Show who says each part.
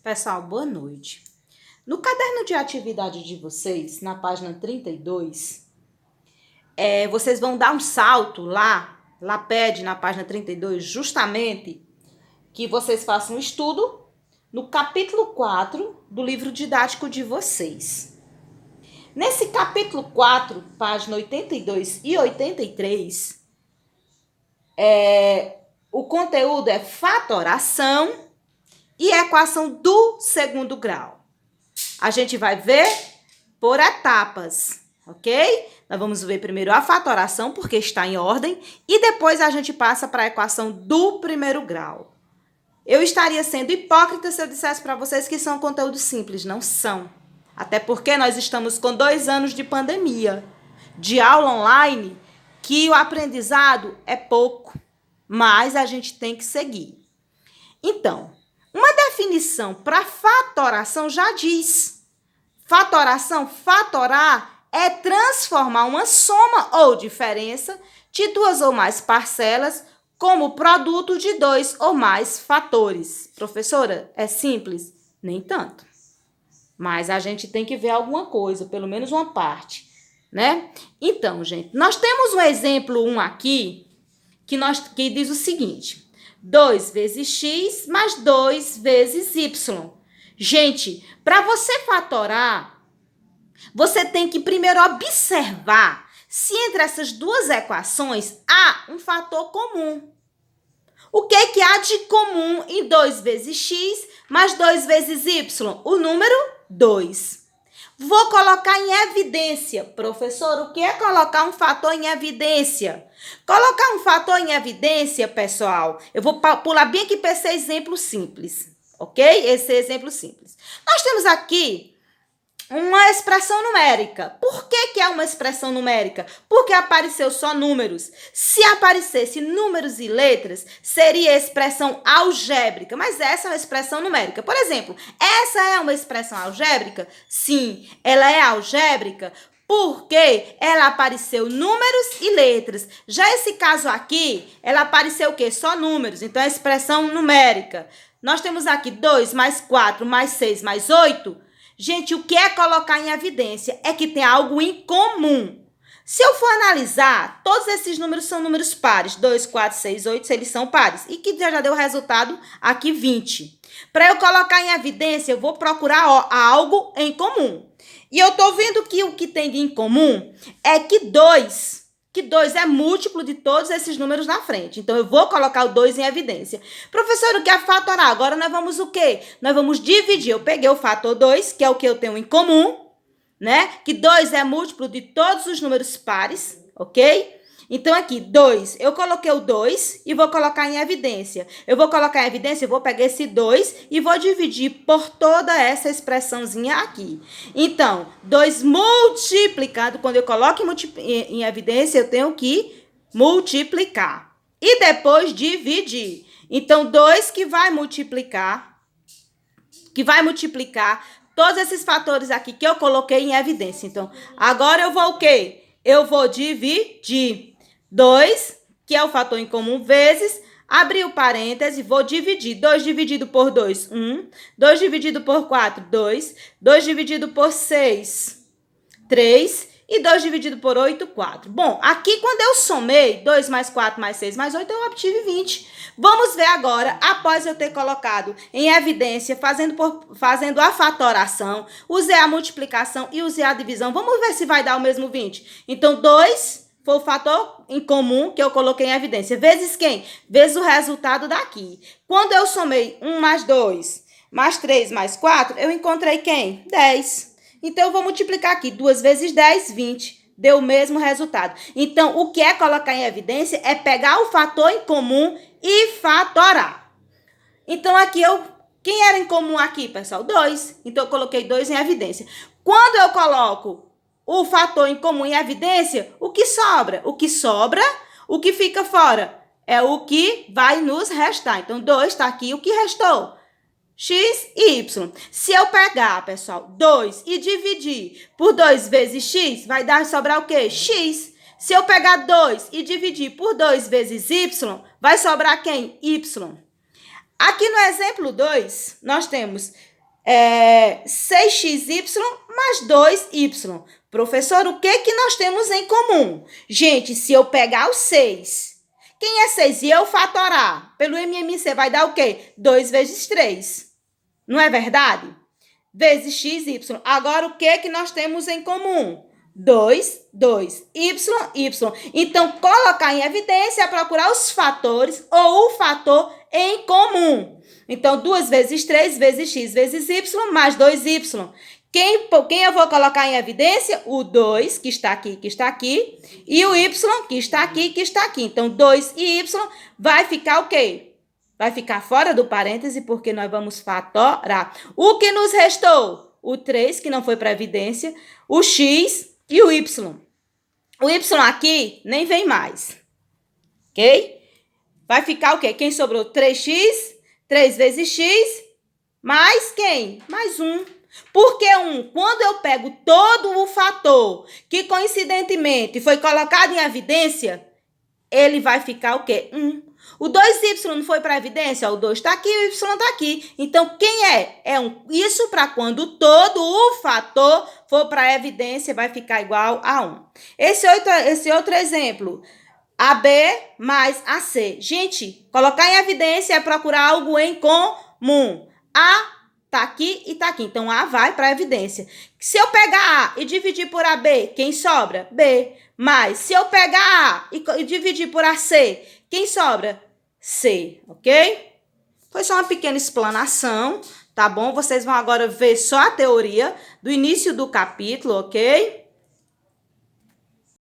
Speaker 1: Pessoal, boa noite. No caderno de atividade de vocês, na página 32, vocês vão dar um salto lá pede na página 32, justamente que vocês façam um estudo no capítulo 4 do livro didático de vocês. Nesse capítulo 4, página 82 e 83, o conteúdo é fatoração e equação do segundo grau. A gente vai ver por etapas, ok? Nós vamos ver primeiro a fatoração, porque está em ordem, e depois a gente passa para a equação do primeiro grau. Eu estaria sendo hipócrita se eu dissesse para vocês que são conteúdos simples. Não são. Até porque nós estamos com 2 anos de pandemia, de aula online, que o aprendizado é pouco, mas a gente tem que seguir. Então, uma definição para fatoração já diz. Fatoração, fatorar, é transformar uma soma ou diferença de 2 ou mais parcelas como produto de 2 ou mais fatores. Professora, é simples? Nem tanto. Mas a gente tem que ver alguma coisa, pelo menos uma parte, né? Então, gente, nós temos um exemplo 1 aqui que diz o seguinte: 2 vezes x mais 2 vezes y. Gente, para você fatorar, você tem que primeiro observar se entre essas duas equações há um fator comum. O que é que há de comum em 2 vezes x mais 2 vezes y? O número 2. Vou colocar em evidência. Professor, o que é colocar um fator em evidência? Colocar um fator em evidência, pessoal, eu vou pular bem aqui para esse exemplo simples, ok? Esse exemplo simples. Nós temos aqui uma expressão numérica. Por que é uma expressão numérica? Porque apareceu só números. Se aparecesse números e letras, seria expressão algébrica, mas essa é uma expressão numérica. Por exemplo, essa é uma expressão algébrica? Sim, ela é algébrica porque ela apareceu números e letras. Já esse caso aqui, ela apareceu o quê? Só números, então é expressão numérica. Nós temos aqui 2 mais 4 mais 6 mais 8. Gente, o que é colocar em evidência? É que tem algo em comum. Se eu for analisar, todos esses números são números pares. 2, 4, 6, 8, eles são pares. E que já deu o resultado aqui 20. Para eu colocar em evidência, eu vou procurar algo em comum. E eu estou vendo que o que tem de em comum é que 2 é múltiplo de todos esses números na frente. Então, eu vou colocar o 2 em evidência. Professor, o que é fatorar? Agora, nós vamos o quê? Nós vamos dividir. Eu peguei o fator 2, que é o que eu tenho em comum, né? Que 2 é múltiplo de todos os números pares, ok? Então, aqui, 2, eu coloquei o 2 e vou colocar em evidência. Eu vou colocar em evidência, eu vou pegar esse 2 e vou dividir por toda essa expressãozinha aqui. Então, 2 multiplicado, quando eu coloco em evidência, eu tenho que multiplicar. E depois dividir. Então, 2 que vai multiplicar todos esses fatores aqui que eu coloquei em evidência. Então, agora eu vou o quê? Eu vou dividir 2, que é o fator em comum, vezes, abrir o parêntese, vou dividir. 2 dividido por 2, 1. 2 dividido por 4, 2. 2 dividido por 6, 3. E 2 dividido por 8, 4. Bom, aqui quando eu somei 2 mais 4 mais 6 mais 8, eu obtive 20. Vamos ver agora, após eu ter colocado em evidência, fazendo a fatoração, usei a multiplicação e usei a divisão. Vamos ver se vai dar o mesmo 20. Então, 2 foi o fator em comum que eu coloquei em evidência. Vezes quem? Vezes o resultado daqui. Quando eu somei 1 mais 2, mais 3 mais 4, eu encontrei quem? 10. Então, eu vou multiplicar aqui. 2 vezes 10, 20. Deu o mesmo resultado. Então, o que é colocar em evidência é pegar o fator em comum e fatorar. Então, aqui quem era em comum aqui, pessoal? 2. Então, eu coloquei 2 em evidência. Quando eu coloco o fator em comum em evidência, o que sobra? O que sobra, o que fica fora, é o que vai nos restar. Então, 2 está aqui, o que restou? X e Y. Se eu pegar, pessoal, 2 e dividir por 2 vezes X, vai sobrar o quê? X. Se eu pegar 2 e dividir por 2 vezes Y, vai sobrar quem? Y. Aqui no exemplo 2, nós temos 6xy mais 2y. Professor, o que nós temos em comum? Gente, se eu pegar o 6, quem é 6? E eu fatorar pelo MMC vai dar o quê? 2 vezes 3. Não é verdade? Vezes xy. Agora, o que nós temos em comum? 2, y. Então, colocar em evidência é procurar os fatores ou o fator em comum. Então, 2 vezes 3 vezes x vezes y mais 2y. Quem eu vou colocar em evidência? O 2, que está aqui, e o y, que está aqui. Então, 2 e y vai ficar o quê? Vai ficar fora do parêntese, porque nós vamos fatorar. O que nos restou? O 3, que não foi para evidência, o x e o y. O y aqui nem vem mais, ok? Vai ficar o quê? Quem sobrou? 3x, 3 vezes x, mais quem? Mais 1. Por que 1? Quando eu pego todo o fator que coincidentemente foi colocado em evidência, ele vai ficar o quê? 1. O 2y não foi para evidência? O 2 está aqui, o y está aqui. Então, quem é? É 1. Isso para quando todo o fator for para evidência, vai ficar igual a 1. Esse outro exemplo. AB mais AC. Gente, colocar em evidência é procurar algo em comum. A tá aqui e tá aqui. Então, A vai para a evidência. Se eu pegar A e dividir por AB, quem sobra? B. Mas, se eu pegar A e dividir por AC, quem sobra? C, ok? Foi só uma pequena explanação, tá bom? Vocês vão agora ver só a teoria do início do capítulo, ok?